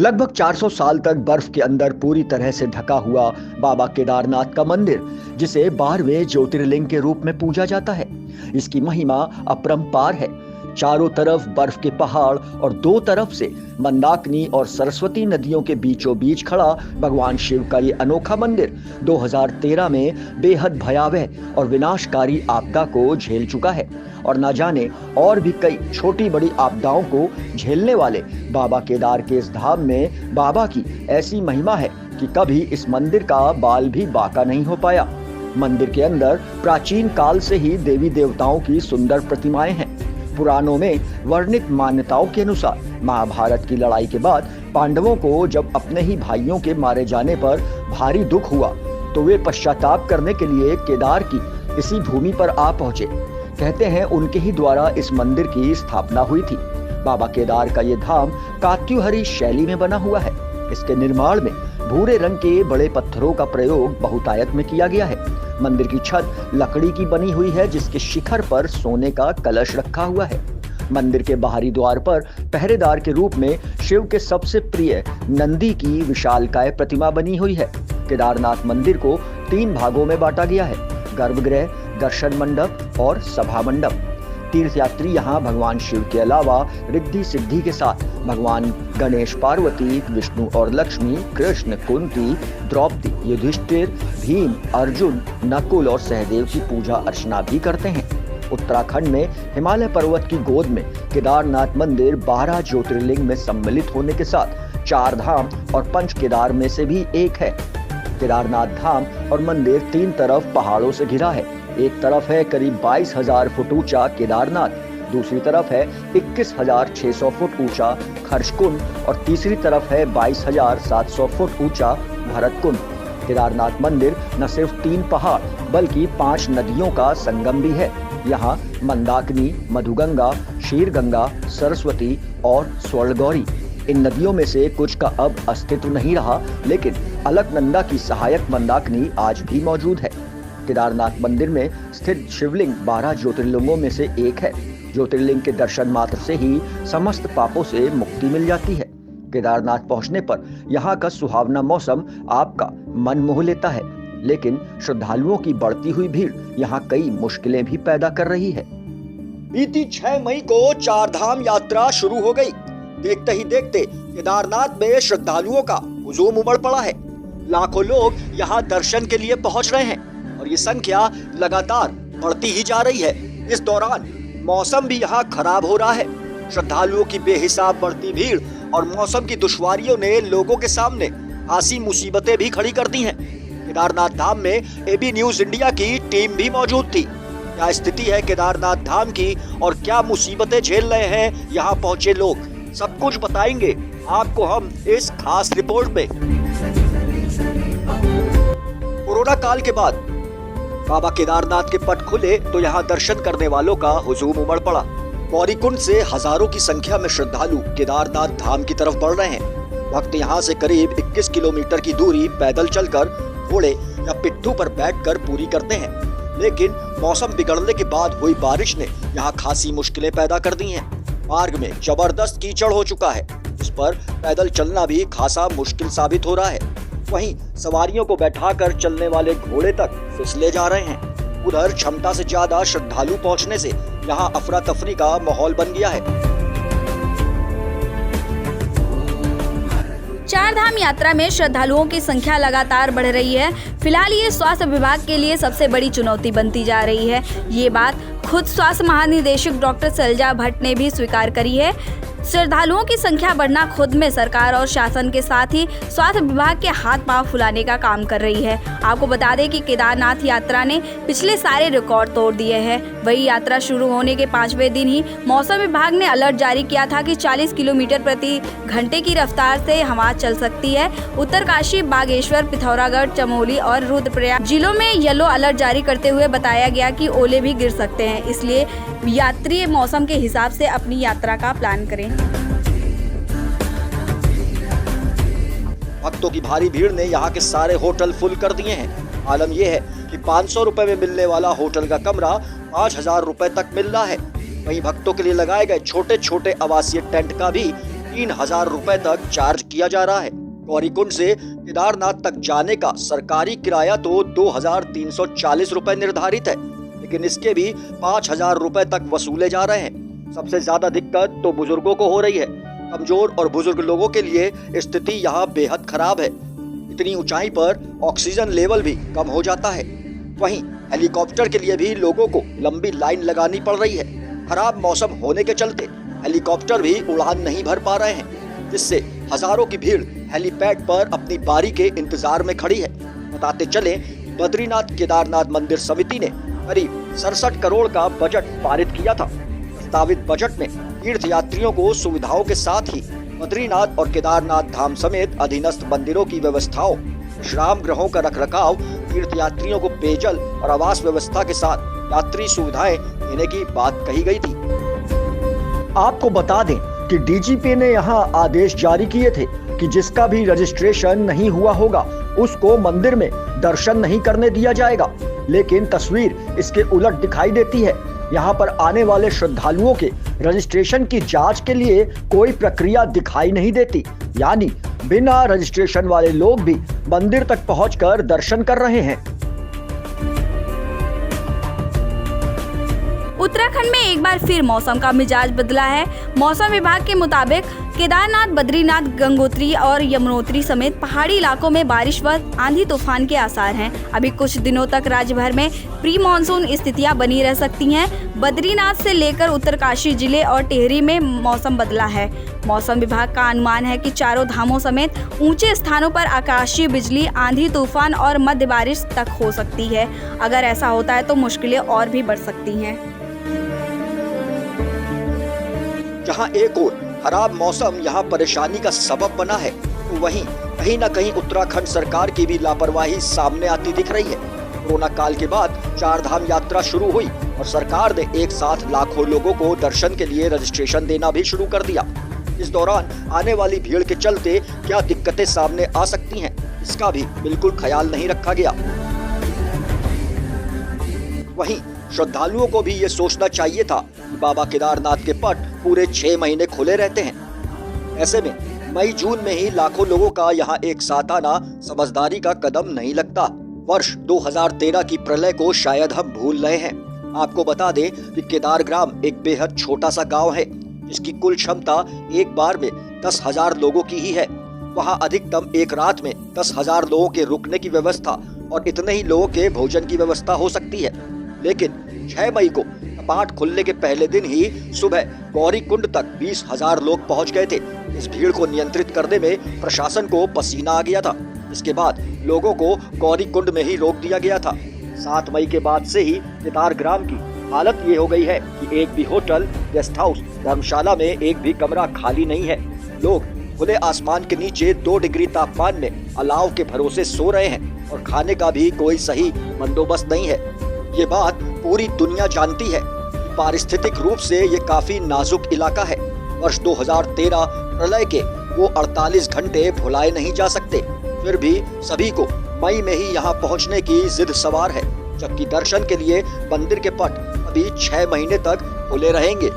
लगभग 400 साल तक बर्फ के अंदर पूरी तरह से ढका हुआ बाबा केदारनाथ का मंदिर, जिसे 12वें ज्योतिर्लिंग के रूप में पूजा जाता है, इसकी महिमा अपरंपार है। चारों तरफ बर्फ के पहाड़ और दो तरफ से मंदाकिनी और सरस्वती नदियों के बीचों बीच खड़ा भगवान शिव का ये अनोखा मंदिर 2013 में बेहद भयावह और विनाशकारी आपदा को झेल चुका है और ना जाने और भी कई छोटी बड़ी आपदाओं को झेलने वाले बाबा केदार के इस धाम में बाबा की ऐसी महिमा है कि कभी इस मंदिर का बाल भी बांका नहीं हो पाया। मंदिर के अंदर प्राचीन काल से ही देवी देवताओं की सुंदर प्रतिमाएं हैं। पुराणों में वर्णित मान्यताओं के अनुसार महाभारत की लड़ाई के बाद पांडवों को जब अपने ही भाइयों के मारे जाने पर भारी दुख हुआ तो वे पश्चाताप करने के लिए केदार की इसी भूमि पर आ पहुंचे। कहते हैं उनके ही द्वारा इस मंदिर की स्थापना हुई थी। बाबा केदार का ये धाम कात्युहरी शैली में बना हुआ है। इसके निर्माण में भूरे रंग के बड़े पत्थरों का प्रयोग बहुतायत में किया गया है। मंदिर की छत लकड़ी की बनी हुई है, जिसके शिखर पर सोने का कलश रखा हुआ है। मंदिर के बाहरी द्वार पर पहरेदार के रूप में शिव के सबसे प्रिय नंदी की विशालकाय प्रतिमा बनी हुई है। केदारनाथ मंदिर को 3 भागों में बांटा गया है: गर्भगृह, दर्शन मंडप और सभा मंडप। तीर्थयात्री यहाँ भगवान शिव के अलावा रिद्धि सिद्धि के साथ भगवान गणेश, पार्वती, विष्णु और लक्ष्मी, कृष्ण, कुंती, द्रौपदी, युधिष्ठिर, भीम, अर्जुन, नकुल और सहदेव की पूजा अर्चना भी करते हैं। उत्तराखंड में हिमालय पर्वत की गोद में केदारनाथ मंदिर 12 ज्योतिर्लिंग में सम्मिलित होने के साथ 4 धाम और 5 केदार में से भी एक है। केदारनाथ धाम और मंदिर 3 तरफ पहाड़ों से घिरा है। एक तरफ है करीब 22,000 फुट ऊंचा केदारनाथ, दूसरी तरफ है 21,600 फुट ऊंचा खर्षकुंड और तीसरी तरफ है 22,700 फुट ऊंचा भरतकुंड। केदारनाथ मंदिर न सिर्फ 3 पहाड़ बल्कि 5 नदियों का संगम भी है। यहाँ मंदाकिनी, मधुगंगा, शीरगंगा, सरस्वती और स्वर्णगौरी, इन नदियों में से कुछ का अब अस्तित्व नहीं रहा, लेकिन अलकनंदा की सहायक मंदाकिनी आज भी मौजूद है। केदारनाथ मंदिर में स्थित शिवलिंग 12 ज्योतिर्लिंगों में से एक है। ज्योतिर्लिंग के दर्शन मात्र से ही समस्त पापों से मुक्ति मिल जाती है। केदारनाथ पहुंचने पर यहाँ का सुहावना मौसम आपका मन मोह लेता है, लेकिन श्रद्धालुओं की बढ़ती हुई भीड़ यहाँ कई मुश्किलें भी पैदा कर रही है। बीती 6 मई को 4 धाम यात्रा शुरू हो गई। देखते ही देखते केदारनाथ में श्रद्धालुओं का हुजूम उमड़ पड़ा है। लाखों लोग यहाँ दर्शन के लिए पहुँच रहे हैं और ये संख्या लगातार बढ़ती ही जा रही है। इस दौरान मौसम भी यहाँ खराब हो रहा है। श्रद्धालुओं की बेहिसाब बढ़ती भीड़ और मौसम की दुश्वारियों ने लोगों के सामने आसी मुसीबतें भी खड़ी कर दी हैं। केदारनाथ धाम में एबी न्यूज इंडिया की टीम भी मौजूद थी। क्या स्थिति है केदारनाथ धाम की और क्या मुसीबतें झेल रहे हैं यहाँ पहुंचे लोग, सब कुछ बताएंगे आपको हम इस खास रिपोर्ट में। कोरोना काल के बाद बाबा केदारनाथ के पट खुले तो यहाँ दर्शन करने वालों का हुजूम उमड़ पड़ा। गौरीकुंड से हजारों की संख्या में श्रद्धालु केदारनाथ धाम की तरफ बढ़ रहे हैं। भक्त यहाँ से करीब 21 किलोमीटर की दूरी पैदल चलकर, घोड़े या पिट्ठू पर बैठकर पूरी करते हैं, लेकिन मौसम बिगड़ने के बाद हुई बारिश ने यहाँ खासी मुश्किलें पैदा कर दी हैं। मार्ग में जबरदस्त कीचड़ हो चुका है, इस पर पैदल चलना भी खासा मुश्किल साबित हो रहा है। वहीं सवारियों को बैठाकर चलने वाले घोड़े तक फिसले जा रहे हैं। उधर क्षमता से ज्यादा श्रद्धालु पहुंचने से यहाँ अफरा तफरी का माहौल बन गया है। 4 धाम यात्रा में श्रद्धालुओं की संख्या लगातार बढ़ रही है। फिलहाल ये स्वास्थ्य विभाग के लिए सबसे बड़ी चुनौती बनती जा रही है। ये बात खुद स्वास्थ्य महानिदेशक डॉक्टर शैलजा भट्ट ने भी स्वीकार करी है। श्रद्धालुओं की संख्या बढ़ना खुद में सरकार और शासन के साथ ही स्वास्थ्य विभाग के हाथ पांव फुलाने का काम कर रही है। आपको बता दें कि केदारनाथ यात्रा ने पिछले सारे रिकॉर्ड तोड़ दिए हैं। वही यात्रा शुरू होने के 5वें दिन ही मौसम विभाग ने अलर्ट जारी किया था कि 40 किलोमीटर प्रति घंटे की रफ्तार से हवा चल सकती है। उत्तरकाशी, बागेश्वर, पिथौरागढ़, चमोली और रुद्रप्रयाग जिलों में येलो अलर्ट जारी करते हुए बताया गया कि ओले भी गिर सकते हैं, इसलिए यात्री मौसम के हिसाब से अपनी यात्रा का प्लान करें। भक्तों की भारी भीड़ ने यहाँ के सारे होटल फुल कर दिए हैं। आलम यह है कि 500 रुपए में मिलने वाला होटल का कमरा 5,000 रुपए तक मिल रहा है। वहीं भक्तों के लिए लगाए गए छोटे छोटे आवासीय टेंट का भी 3,000 रुपए तक चार्ज किया जा रहा है। गौरीकुंड से केदारनाथ तक जाने का सरकारी किराया तो 2,340 रुपए निर्धारित है, लेकिन इसके भी 5,000 रुपए तक वसूले जा रहे हैं। सबसे ज्यादा दिक्कत तो बुजुर्गों को हो रही है। कमजोर और बुजुर्ग लोगों के लिए स्थिति यहाँ बेहद खराब है। इतनी ऊंचाई पर ऑक्सीजन लेवल भी कम हो जाता है। वहीं हेलीकॉप्टर के लिए भी लोगों को लंबी लाइन लगानी पड़ रही है। खराब मौसम होने के चलते हेलीकॉप्टर भी उड़ान नहीं भर पा रहे हैं, जिससे हजारों की भीड़ हेलीपैड पर अपनी बारी के इंतजार में खड़ी है। बताते चले, बद्रीनाथ केदारनाथ मंदिर समिति ने करीब 67 करोड़ का बजट पारित किया था। प्रस्तावित बजट में तीर्थ यात्रियों को सुविधाओं के साथ ही बद्रीनाथ और केदारनाथ धाम समेत अधीनस्थ मंदिरों की व्यवस्थाओं, विश्राम गृहों का रखरखाव, तीर्थ यात्रियों को पेयजल और आवास व्यवस्था के साथ यात्री सुविधाएं देने की बात कही गई थी। आपको बता दें कि डीजीपी ने यहां आदेश जारी किए थे कि जिसका भी रजिस्ट्रेशन नहीं हुआ होगा उसको मंदिर में दर्शन नहीं करने दिया जाएगा, लेकिन तस्वीर इसके उलट दिखाई देती है। यहाँ पर आने वाले श्रद्धालुओं के रजिस्ट्रेशन की जांच के लिए कोई प्रक्रिया दिखाई नहीं देती, यानी बिना रजिस्ट्रेशन वाले लोग भी मंदिर तक पहुंचकर दर्शन कर रहे हैं। उत्तराखंड में एक बार फिर मौसम का मिजाज बदला है। मौसम विभाग के मुताबिक केदारनाथ, बद्रीनाथ, गंगोत्री और यमुनोत्री समेत पहाड़ी इलाकों में बारिश व आंधी तूफान के आसार हैं। अभी कुछ दिनों तक राज्य भर में प्री मानसून स्थितियां बनी रह सकती हैं। बद्रीनाथ से लेकर उत्तरकाशी जिले और टिहरी में मौसम बदला है। मौसम विभाग का अनुमान है कि चारों धामों समेत ऊंचे स्थानों पर आकाशीय बिजली, आंधी तूफान और मध्य बारिश तक हो सकती है। अगर ऐसा होता है तो मुश्किलें और भी बढ़ सकती हैं। जहां एक ओर खराब मौसम यहां परेशानी का सबब बना है, तो वहीं कहीं न कहीं उत्तराखंड सरकार की भी लापरवाही सामने आती दिख रही है। कोरोना काल के बाद 4 धाम यात्रा शुरू हुई और सरकार ने एक साथ लाखों लोगों को दर्शन के लिए रजिस्ट्रेशन देना भी शुरू कर दिया। इस दौरान आने वाली भीड़ के चलते क्या दिक्कतें सामने आ सकती हैं, इसका भी बिल्कुल ख्याल नहीं रखा गया। वहीं श्रद्धालुओं को भी ये सोचना चाहिए था कि बाबा केदारनाथ के पट पूरे 6 महीने खुले रहते हैं। ऐसे में मई-जून में ही लाखों लोगों का यहाँ एक साथ आना समझदारी का कदम नहीं लगता। वर्ष 2013 की प्रलय को शायद हम भूल रहे हैं। आपको बता दें कि केदारग्राम एक बेहद छोटा सा गांव है, जिसकी कुल क्षमता एक बार में 10,000 लोगों की ही है। वहाँ अधिकतम एक रात में 10,000 लोगों के रुकने की व्यवस्था और इतने ही लोगों के भोजन की व्यवस्था हो सकती है। लेकिन 6 मई को कपाट खुलने के पहले दिन ही सुबह गौरीकुंड तक 20,000 लोग पहुंच गए थे। इस भीड़ को नियंत्रित करने में प्रशासन को पसीना आ गया था। इसके बाद लोगों को गौरीकुंड में ही रोक दिया गया था। 7 मई के बाद से ही केदारग्राम की हालत ये हो गई है कि एक भी होटल, गेस्ट हाउस, धर्मशाला में एक भी कमरा खाली नहीं है। लोग खुले आसमान के नीचे 2 डिग्री तापमान में अलाव के भरोसे सो रहे हैं और खाने का भी कोई सही बंदोबस्त नहीं है। ये बात पूरी दुनिया जानती है। पारिस्थितिक रूप से ये काफी नाजुक इलाका है। वर्ष 2013 प्रलय के वो 48 घंटे भुलाए नहीं जा सकते। फिर भी सभी को मई में ही यहाँ पहुँचने की जिद सवार है, जबकि दर्शन के लिए मंदिर के पट अभी 6 महीने तक खुले रहेंगे।